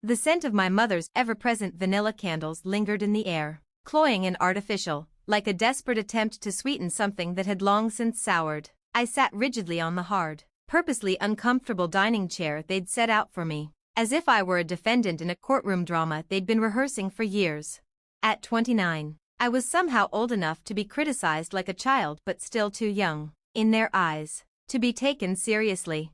The scent of my mother's ever-present vanilla candles lingered in the air, cloying and artificial, like a desperate attempt to sweeten something that had long since soured. I sat rigidly on the hard, purposely uncomfortable dining chair they'd set out for me, as if I were a defendant in a courtroom drama they'd been rehearsing for years. At 29, I was somehow old enough to be criticized like a child but still too young, in their eyes, to be taken seriously.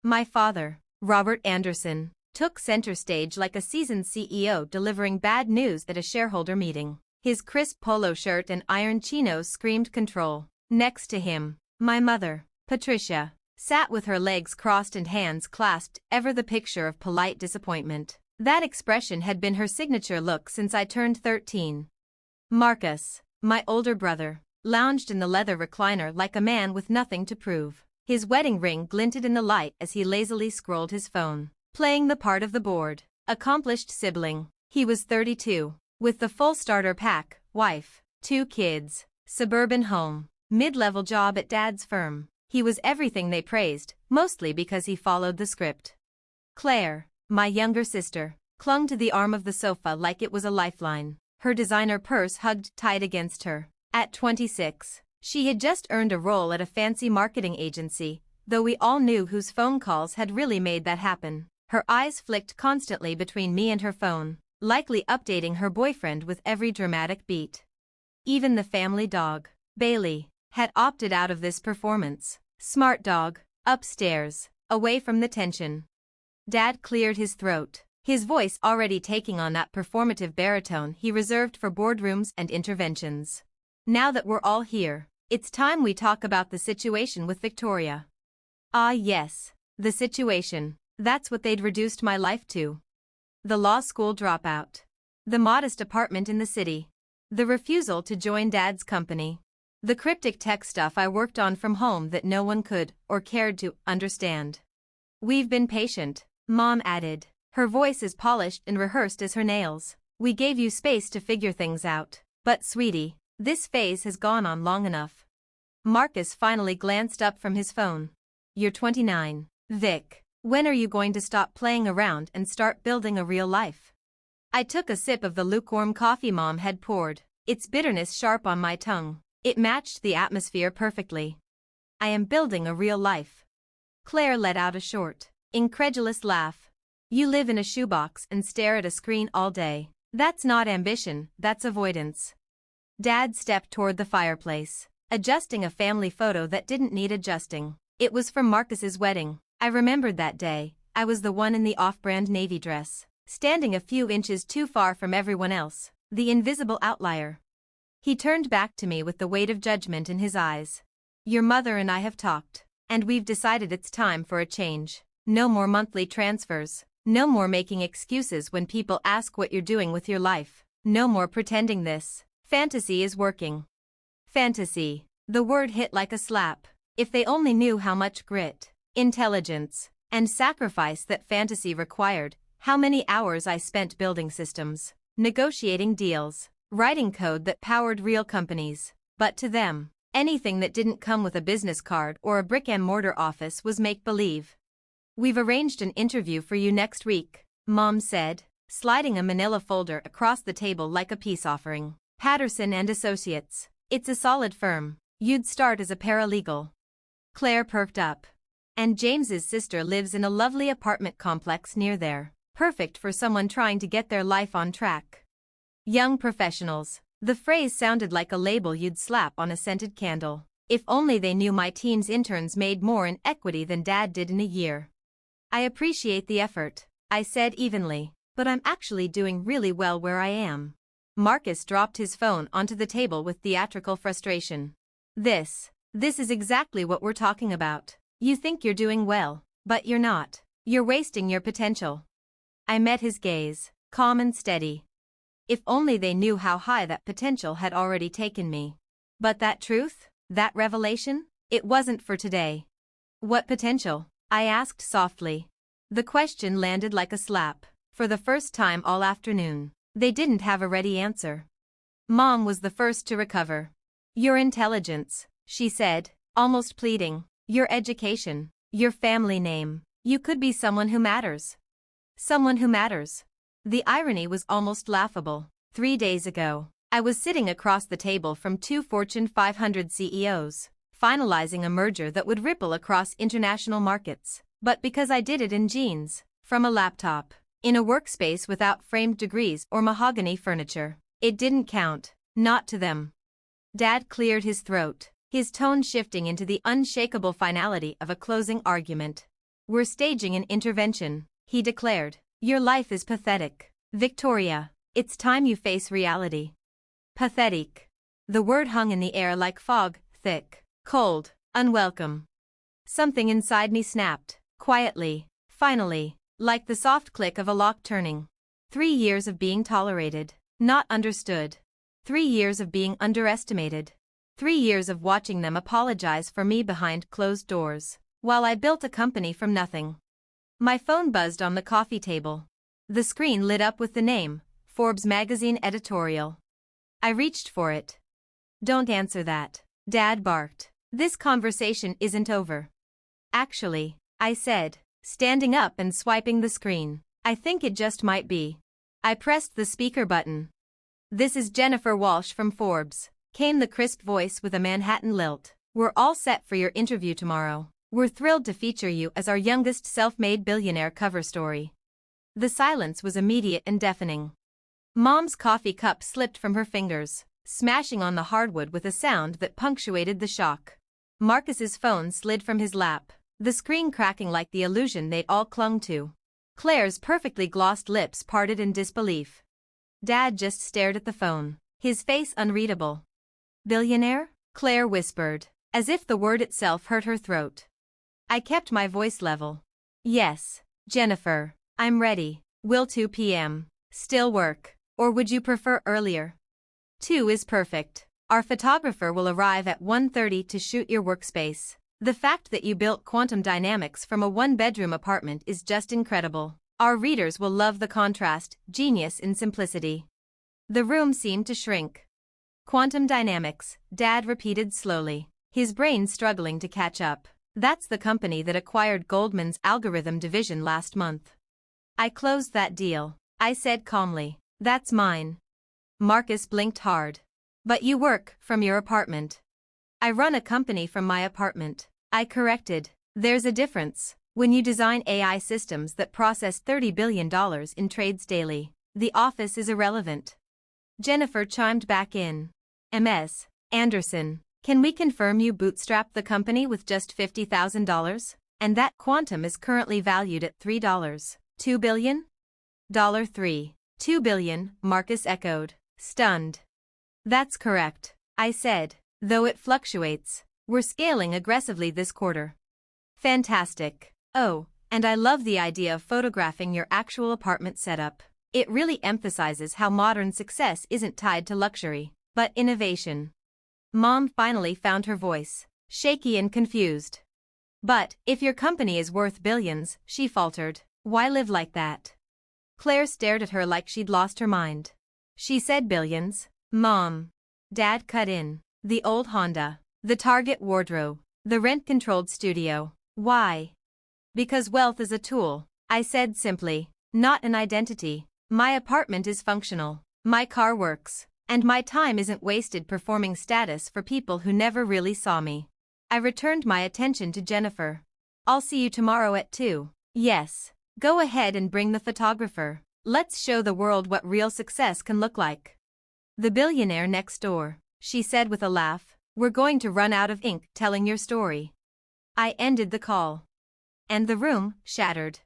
My father, Robert Anderson, took center stage like a seasoned CEO delivering bad news at a shareholder meeting. His crisp polo shirt and iron chinos screamed control. Next to him, my mother, Patricia, sat with her legs crossed and hands clasped, ever the picture of polite disappointment. That expression had been her signature look since I turned 13. Marcus, my older brother, lounged in the leather recliner like a man with nothing to prove. His wedding ring glinted in the light as he lazily scrolled his phone, playing the part of the bored, accomplished sibling. He was 32, with the full starter pack, wife, 2 kids, suburban home, mid-level job at dad's firm. He was everything they praised, mostly because he followed the script. Claire, my younger sister, clung to the arm of the sofa like it was a lifeline, her designer purse hugged tight against her. At 26, she had just earned a role at a fancy marketing agency, though we all knew whose phone calls had really made that happen. Her eyes flicked constantly between me and her phone, likely updating her boyfriend with every dramatic beat. Even the family dog, Bailey, had opted out of this performance. Smart dog, upstairs, away from the tension. Dad cleared his throat, his voice already taking on that performative baritone he reserved for boardrooms and interventions. Now that we're all here, it's time we talk about the situation with Victoria. Ah yes, the situation, that's what they'd reduced my life to. The law school dropout. The modest apartment in the city. The refusal to join Dad's company. The cryptic tech stuff I worked on from home that no one could, or cared to, understand. We've been patient, Mom added, her voice as polished and rehearsed as her nails. We gave you space to figure things out. But sweetie, this phase has gone on long enough. Marcus finally glanced up from his phone. You're 29, Vic. When are you going to stop playing around and start building a real life? I took a sip of the lukewarm coffee Mom had poured, its bitterness sharp on my tongue. It matched the atmosphere perfectly. I am building a real life. Claire let out a short, incredulous laugh. You live in a shoebox and stare at a screen all day. That's not ambition, that's avoidance. Dad stepped toward the fireplace, adjusting a family photo that didn't need adjusting. It was from Marcus's wedding. I remembered that day. I was the one in the off-brand navy dress, standing a few inches too far from everyone else, the invisible outlier. He turned back to me with the weight of judgment in his eyes. Your mother and I have talked, and we've decided it's time for a change. No more monthly transfers. No more making excuses when people ask what you're doing with your life. No more pretending this fantasy is working. Fantasy. The word hit like a slap. If they only knew how much grit, intelligence, and sacrifice that fantasy required, how many hours I spent building systems, negotiating deals, writing code that powered real companies. But to them, anything that didn't come with a business card or a brick-and-mortar office was make-believe. We've arranged an interview for you next week, Mom said, sliding a manila folder across the table like a peace offering. Patterson and Associates. It's a solid firm. You'd start as a paralegal. Claire perked up. And James's sister lives in a lovely apartment complex near there. Perfect for someone trying to get their life on track. Young professionals. The phrase sounded like a label you'd slap on a scented candle. If only they knew my team's interns made more in equity than Dad did in a year. I appreciate the effort, I said evenly, but I'm actually doing really well where I am. Marcus dropped his phone onto the table with theatrical frustration. This is exactly what we're talking about. You think you're doing well, but you're not. You're wasting your potential. I met his gaze, calm and steady. If only they knew how high that potential had already taken me. But that truth, that revelation, it wasn't for today. What potential? I asked softly. The question landed like a slap. For the first time all afternoon, they didn't have a ready answer. Mom was the first to recover. Your intelligence, she said, almost pleading. Your education, your family name. You could be someone who matters. Someone who matters. The irony was almost laughable. 3 days ago, I was sitting across the table from two Fortune 500 CEOs, finalizing a merger that would ripple across international markets. But because I did it in jeans, from a laptop, in a workspace without framed degrees or mahogany furniture, it didn't count, not to them. Dad cleared his throat, his tone shifting into the unshakable finality of a closing argument. "We're staging an intervention," he declared. "Your life is pathetic, Victoria. It's time you face reality." Pathetic. The word hung in the air like fog, thick, cold, unwelcome. Something inside me snapped, quietly, finally, like the soft click of a lock turning. 3 years of being tolerated, not understood. 3 years of being underestimated. 3 years of watching them apologize for me behind closed doors, while I built a company from nothing. My phone buzzed on the coffee table. The screen lit up with the name, Forbes magazine editorial. I reached for it. "Don't answer that," Dad barked. "This conversation isn't over." "Actually," I said, standing up and swiping the screen, "I think it just might be." I pressed the speaker button. "This is Jennifer Walsh from Forbes," came the crisp voice with a Manhattan lilt. "We're all set for your interview tomorrow. We're thrilled to feature you as our youngest self-made billionaire cover story." The silence was immediate and deafening. Mom's coffee cup slipped from her fingers, smashing on the hardwood with a sound that punctuated the shock. Marcus's phone slid from his lap, the screen cracking like the illusion they'd all clung to. Claire's perfectly glossed lips parted in disbelief. Dad just stared at the phone, his face unreadable. "Billionaire?" Claire whispered, as if the word itself hurt her throat. I kept my voice level. "Yes, Jennifer, I'm ready. Will 2 p.m. still work, or would you prefer earlier?" 2 is perfect. Our photographer will arrive at 1:30 to shoot your workspace. The fact that you built quantum dynamics from a one-bedroom apartment is just incredible. Our readers will love the contrast, genius in simplicity. The room seemed to shrink. "Quantum dynamics," Dad repeated slowly, his brain struggling to catch up. "That's the company that acquired Goldman's algorithm division last month." "I closed that deal," I said calmly. "That's mine." Marcus blinked hard. "But you work from your apartment." "I run a company from my apartment," I corrected. "There's a difference. When you design AI systems that process $30 billion in trades daily, the office is irrelevant." Jennifer chimed back in. "Ms. Anderson, can we confirm you bootstrapped the company with just $50,000? And that quantum is currently valued at $3.2 billion? $3.2 billion, Marcus echoed, stunned. "That's correct," I said, "though it fluctuates. We're scaling aggressively this quarter." "Fantastic. Oh, and I love the idea of photographing your actual apartment setup. It really emphasizes how modern success isn't tied to luxury, but innovation." Mom finally found her voice, shaky and confused. "But, if your company is worth billions," she faltered, "why live like that?" Claire stared at her like she'd lost her mind. "She said billions, Mom." Dad cut in. "The old Honda, the Target wardrobe, the rent-controlled studio. Why?" "Because wealth is a tool," I said simply, "not an identity. My apartment is functional, my car works, and my time isn't wasted performing status for people who never really saw me." I returned my attention to Jennifer. "I'll see you tomorrow at 2. Yes. Go ahead and bring the photographer. Let's show the world what real success can look like." "The billionaire next door," she said with a laugh. "We're going to run out of ink telling your story." I ended the call. And the room shattered.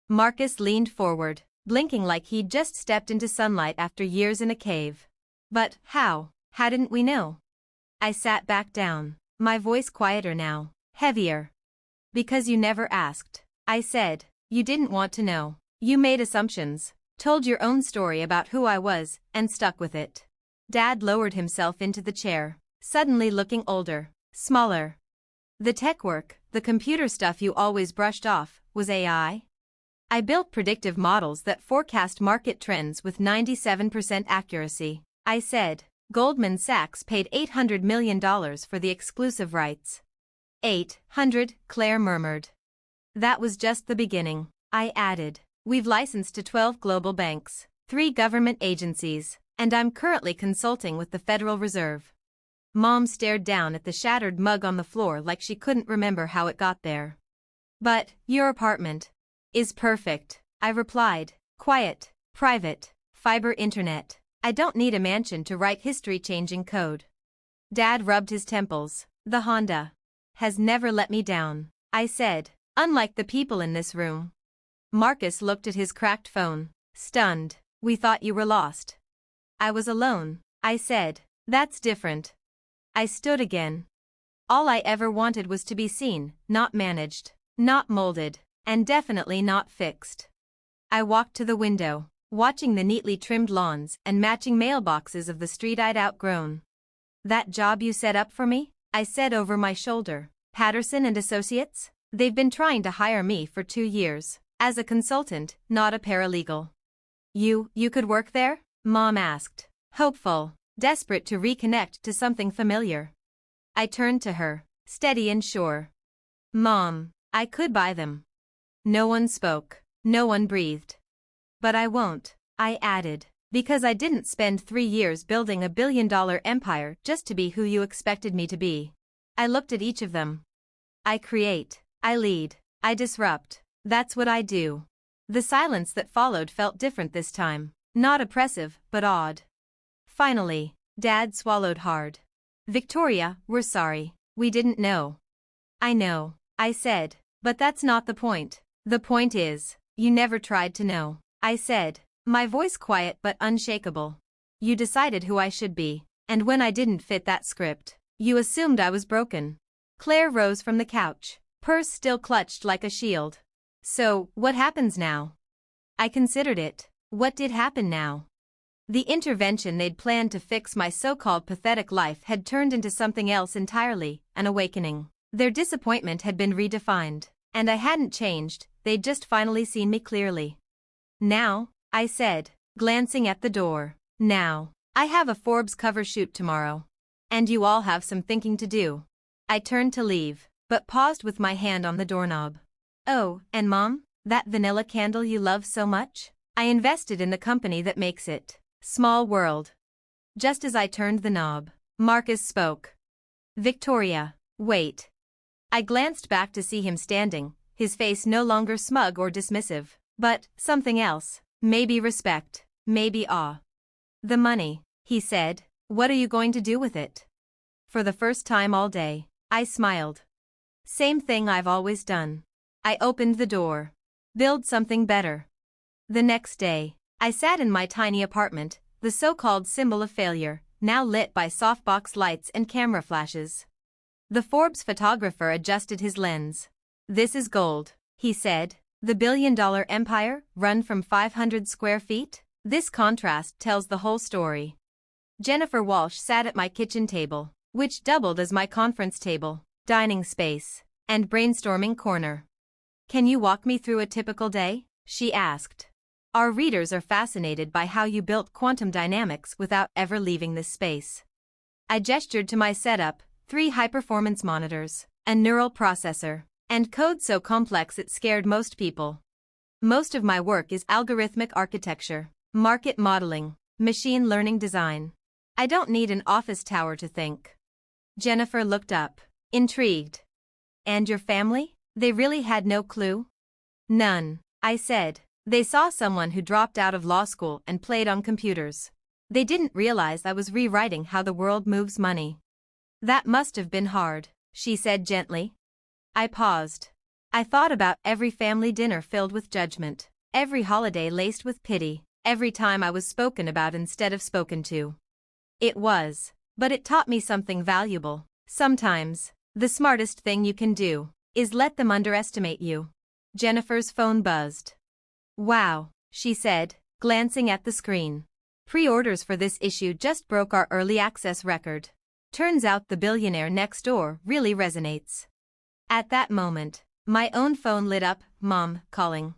Marcus leaned forward, blinking like he'd just stepped into sunlight after years in a cave. "But how? How didn't we know?" I sat back down, my voice quieter now, heavier. "Because you never asked," I said. "You didn't want to know. You made assumptions, told your own story about who I was, and stuck with it." Dad lowered himself into the chair, suddenly looking older, smaller. "The tech work, the computer stuff you always brushed off, was AI? I built predictive models that forecast market trends with 97% accuracy," I said. "Goldman Sachs paid $800 million for the exclusive rights." 800, Claire murmured. "That was just the beginning," I added. We've licensed to 12 global banks, 3 government agencies, and I'm currently consulting with the Federal Reserve. Mom stared down at the shattered mug on the floor like she couldn't remember how it got there. But, your apartment is perfect, I replied. Quiet, private, fiber internet. I don't need a mansion to write history-changing code. Dad rubbed his temples. The Honda has never let me down, I said, unlike the people in this room. Marcus looked at his cracked phone, stunned. We thought you were lost. I was alone, I said. That's different. I stood again. All I ever wanted was to be seen, not managed, not molded, and definitely not fixed. I walked to the window, watching the neatly trimmed lawns and matching mailboxes of the street I'd outgrown. That job you set up for me? I said over my shoulder. Patterson and Associates? They've been trying to hire me for 2 years, as a consultant, not a paralegal. You could work there? Mom asked, hopeful, desperate to reconnect to something familiar. I turned to her, steady and sure. Mom, I could buy them. No one spoke, no one breathed. But I won't, I added, because I didn't spend 3 years building a billion-dollar empire just to be who you expected me to be. I looked at each of them. I create, I lead, I disrupt. That's what I do. The silence that followed felt different this time, not oppressive, but odd. Finally, Dad swallowed hard. Victoria, we're sorry. We didn't know. I know, I said, but that's not the point. The point is, you never tried to know, I said, my voice quiet but unshakable. You decided who I should be, and when I didn't fit that script, you assumed I was broken. Claire rose from the couch, purse still clutched like a shield. So, what happens now? I considered it. What did happen now? The intervention they'd planned to fix my so-called pathetic life had turned into something else entirely, an awakening. Their disappointment had been redefined, and I hadn't changed, they'd just finally seen me clearly. Now, I said, glancing at the door, now, I have a Forbes cover shoot tomorrow. And you all have some thinking to do. I turned to leave, but paused with my hand on the doorknob. Oh, and Mom, that vanilla candle you love so much? I invested in the company that makes it. Small world. Just as I turned the knob, Marcus spoke. Victoria, wait. I glanced back to see him standing, his face no longer smug or dismissive, but something else, maybe respect, maybe awe. The money, he said, what are you going to do with it? For the first time all day, I smiled. Same thing I've always done. I opened the door. Build something better. The next day, I sat in my tiny apartment, the so-called symbol of failure, now lit by softbox lights and camera flashes. The Forbes photographer adjusted his lens. This is gold, he said. The billion-dollar empire, run from 500 square feet? This contrast tells the whole story. Jennifer Walsh sat at my kitchen table, which doubled as my conference table, dining space, and brainstorming corner. Can you walk me through a typical day? She asked. Our readers are fascinated by how you built quantum dynamics without ever leaving this space. I gestured to my setup, 3 high-performance monitors, a neural processor, and code so complex it scared most people. Most of my work is algorithmic architecture, market modeling, machine learning design. I don't need an office tower to think. Jennifer looked up, intrigued. And your family? They really had no clue? None, I said. They saw someone who dropped out of law school and played on computers. They didn't realize I was rewriting how the world moves money. That must have been hard, she said gently. I paused. I thought about every family dinner filled with judgment, every holiday laced with pity, every time I was spoken about instead of spoken to. It was, but it taught me something valuable. Sometimes, the smartest thing you can do is let them underestimate you. Jennifer's phone buzzed. Wow, she said, glancing at the screen. Pre-orders for this issue just broke our early access record. Turns out the billionaire next door really resonates. At that moment, my own phone lit up, Mom, calling.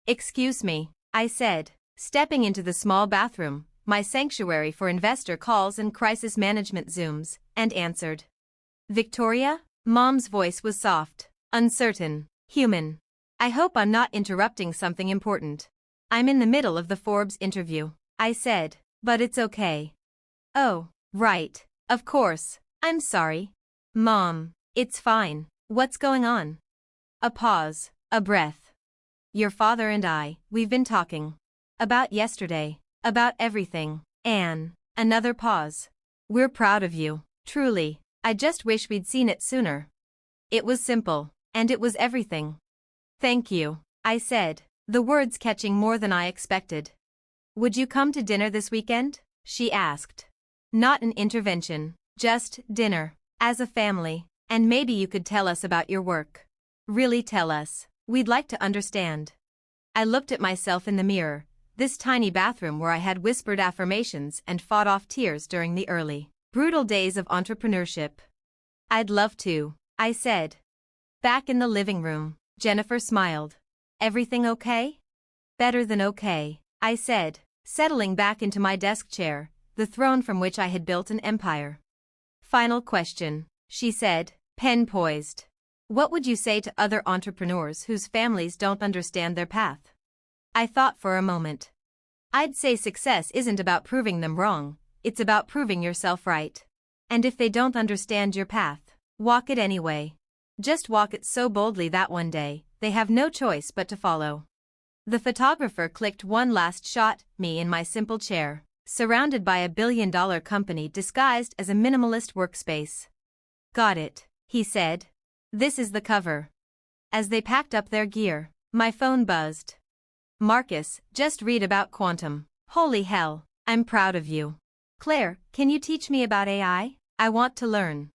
Excuse me, I said, stepping into the small bathroom, my sanctuary for investor calls and crisis management Zooms, and answered. Victoria? Mom's voice was soft, uncertain, human. I hope I'm not interrupting something important. I'm in the middle of the Forbes interview, I said, but it's okay. Oh, right, of course, I'm sorry. Mom, it's fine, what's going on? A pause, a breath. Your father and we've been talking. About yesterday, about everything. Anne, another pause. We're proud of you, truly. I just wish we'd seen it sooner. It was simple, and it was everything. Thank you, I said, the words catching more than I expected. Would you come to dinner this weekend? She asked. Not an intervention, just dinner, as a family, and maybe you could tell us about your work. Really tell us, we'd like to understand. I looked at myself in the mirror, this tiny bathroom where I had whispered affirmations and fought off tears during the early, brutal days of entrepreneurship. I'd love to, I said. Back in the living room, Jennifer smiled. Everything okay? Better than okay, I said, settling back into my desk chair, the throne from which I had built an empire. Final question, she said, pen poised. What would you say to other entrepreneurs whose families don't understand their path? I thought for a moment. I'd say success isn't about proving them wrong, it's about proving yourself right. And if they don't understand your path, walk it anyway. Just walk it so boldly that one day, they have no choice but to follow. The photographer clicked one last shot, me in my simple chair, surrounded by a billion-dollar company disguised as a minimalist workspace. Got it, he said. This is the cover. As they packed up their gear, my phone buzzed. Marcus, just read about quantum. Holy hell, I'm proud of you. Claire, can you teach me about AI? I want to learn.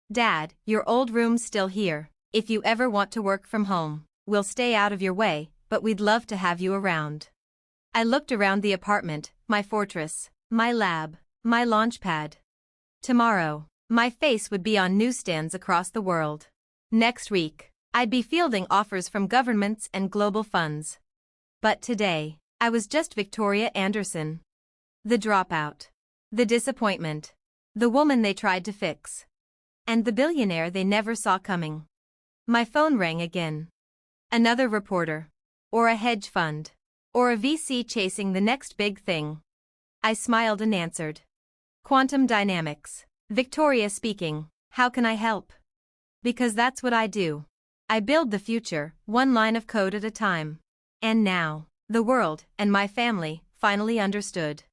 Dad, your old room's still here. If you ever want to work from home, we'll stay out of your way, but we'd love to have you around. I looked around the apartment, my fortress, my lab, my launchpad. Tomorrow, my face would be on newsstands across the world. Next week, I'd be fielding offers from governments and global funds. But today, I was just Victoria Anderson. The dropout. The disappointment. The woman they tried to fix. And the billionaire they never saw coming. My phone rang again. Another reporter. Or a hedge fund. Or a VC chasing the next big thing. I smiled and answered. Quantum dynamics. Victoria speaking. How can I help? Because that's what I do. I build the future, one line of code at a time. And now, the world, and my family, finally understood.